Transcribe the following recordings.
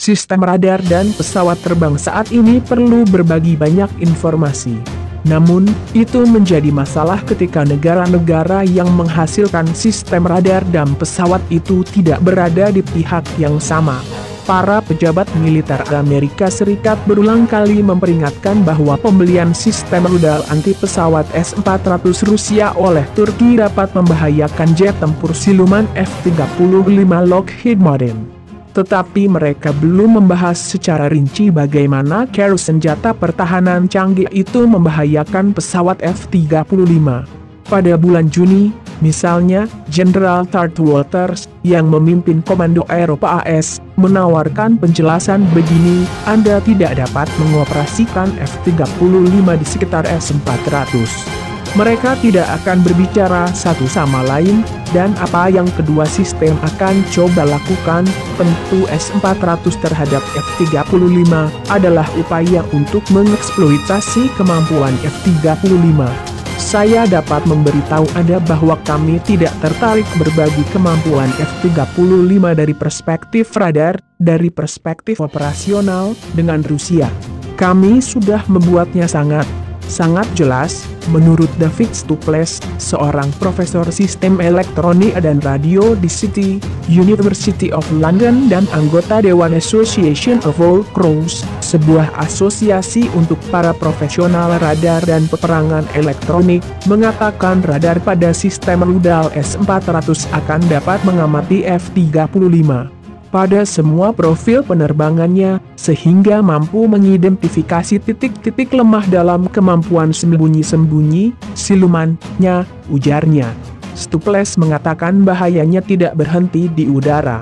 Sistem radar dan pesawat terbang saat ini perlu berbagi banyak informasi. Namun, itu menjadi masalah ketika negara-negara yang menghasilkan sistem radar dan pesawat itu tidak berada di pihak yang sama. Para pejabat militer Amerika Serikat berulang kali memperingatkan bahwa pembelian sistem rudal anti-pesawat S-400 Rusia oleh Turki dapat membahayakan jet tempur siluman F-35 Lockheed Martin. Tetapi mereka belum membahas secara rinci bagaimana cara senjata pertahanan canggih itu membahayakan pesawat F-35. Pada bulan Juni, misalnya, Jenderal Tart Walters, yang memimpin Komando Eropa AS, menawarkan penjelasan begini, Anda tidak dapat mengoperasikan F-35 di sekitar S-400. Mereka tidak akan berbicara satu sama lain, dan apa yang kedua sistem akan coba lakukan, tentu S-400 terhadap F-35, adalah upaya untuk mengeksploitasi kemampuan F-35. Saya dapat memberitahu Anda bahwa kami tidak tertarik berbagi kemampuan F-35 dari perspektif radar, dari perspektif operasional, dengan Rusia. Kami sudah membuatnya sangat jelas, menurut David Stupless, seorang profesor sistem elektronik dan radio di City University of London dan anggota Dewan Association of All Crews, sebuah asosiasi untuk para profesional radar dan peperangan elektronik, mengatakan radar pada sistem rudal S-400 akan dapat mengamati F-35 pada semua profil penerbangannya, sehingga mampu mengidentifikasi titik-titik lemah dalam kemampuan sembunyi-sembunyi silumannya, ujarnya. Stupless mengatakan bahayanya tidak berhenti di udara.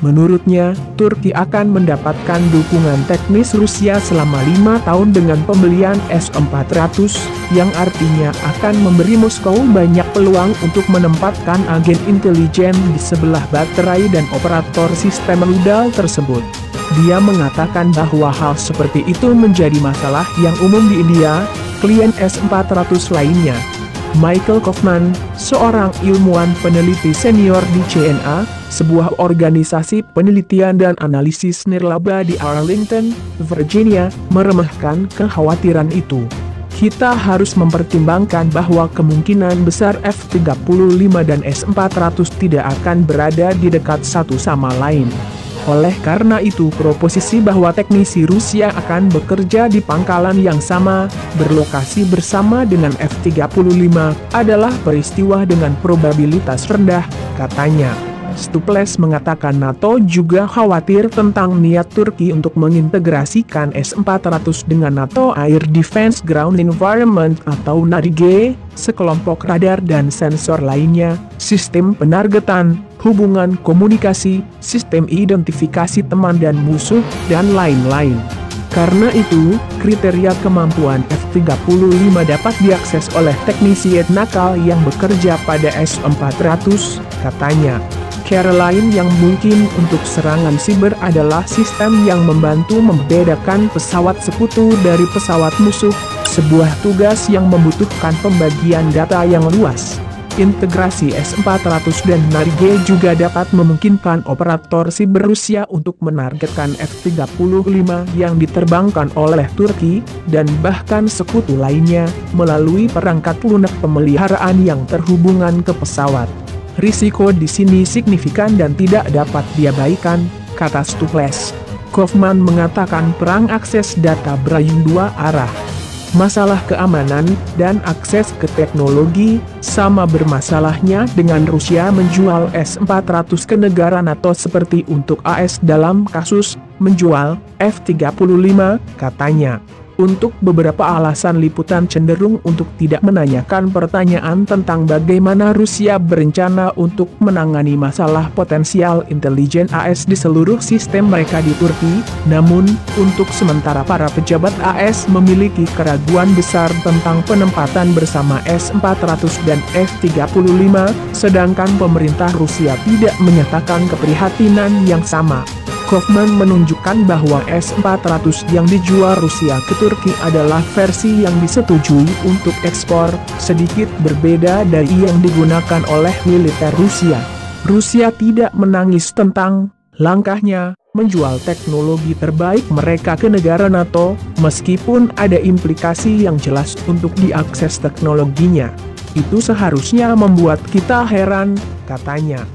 Menurutnya, Turki akan mendapatkan dukungan teknis Rusia selama 5 tahun dengan pembelian S-400, yang artinya akan memberi Moskow banyak peluang untuk menempatkan agen intelijen di sebelah baterai dan operator sistem rudal tersebut. Dia mengatakan bahwa hal seperti itu menjadi masalah yang umum di India, klien S-400 lainnya. Michael Kaufman, seorang ilmuwan peneliti senior di CNA, sebuah organisasi penelitian dan analisis nirlaba di Arlington, Virginia, meremehkan kekhawatiran itu. Kita harus mempertimbangkan bahwa kemungkinan besar F-35 dan S-400 tidak akan berada di dekat satu sama lain. Oleh karena itu, proposisi bahwa teknisi Rusia akan bekerja di pangkalan yang sama, berlokasi bersama dengan F-35, adalah peristiwa dengan probabilitas rendah, katanya. Stupless mengatakan NATO juga khawatir tentang niat Turki untuk mengintegrasikan S-400 dengan NATO Air Defense Ground Environment atau NADG, sekelompok radar dan sensor lainnya, sistem penargetan, hubungan komunikasi, sistem identifikasi teman dan musuh, dan lain-lain. Karena itu, kriteria kemampuan F-35 dapat diakses oleh teknisi nakal yang bekerja pada S-400, katanya. Cara lain yang mungkin untuk serangan siber adalah sistem yang membantu membedakan pesawat sekutu dari pesawat musuh, sebuah tugas yang membutuhkan pembagian data yang luas. Integrasi S-400 dan NADG juga dapat memungkinkan operator siber Rusia untuk menargetkan F-35 yang diterbangkan oleh Turki, dan bahkan sekutu lainnya, melalui perangkat lunak pemeliharaan yang terhubungan ke pesawat. Risiko di sini signifikan dan tidak dapat diabaikan, kata Stupless. Kaufman mengatakan perang akses data berayun dua arah. Masalah keamanan dan akses ke teknologi sama bermasalahnya dengan Rusia menjual S-400 ke negara NATO seperti untuk AS dalam kasus menjual F-35, katanya. Untuk beberapa alasan liputan cenderung untuk tidak menanyakan pertanyaan tentang bagaimana Rusia berencana untuk menangani masalah potensial intelijen AS di seluruh sistem mereka di Turki, namun, untuk sementara para pejabat AS memiliki keraguan besar tentang penempatan bersama S-400 dan F-35, sedangkan pemerintah Rusia tidak menyatakan keprihatinan yang sama. Kaufman menunjukkan bahwa S-400 yang dijual Rusia ke Turki adalah versi yang disetujui untuk ekspor, sedikit berbeda dari yang digunakan oleh militer Rusia. Rusia tidak menangis tentang langkahnya, menjual teknologi terbaik mereka ke negara NATO, meskipun ada implikasi yang jelas untuk diakses teknologinya. Itu seharusnya membuat kita heran, katanya.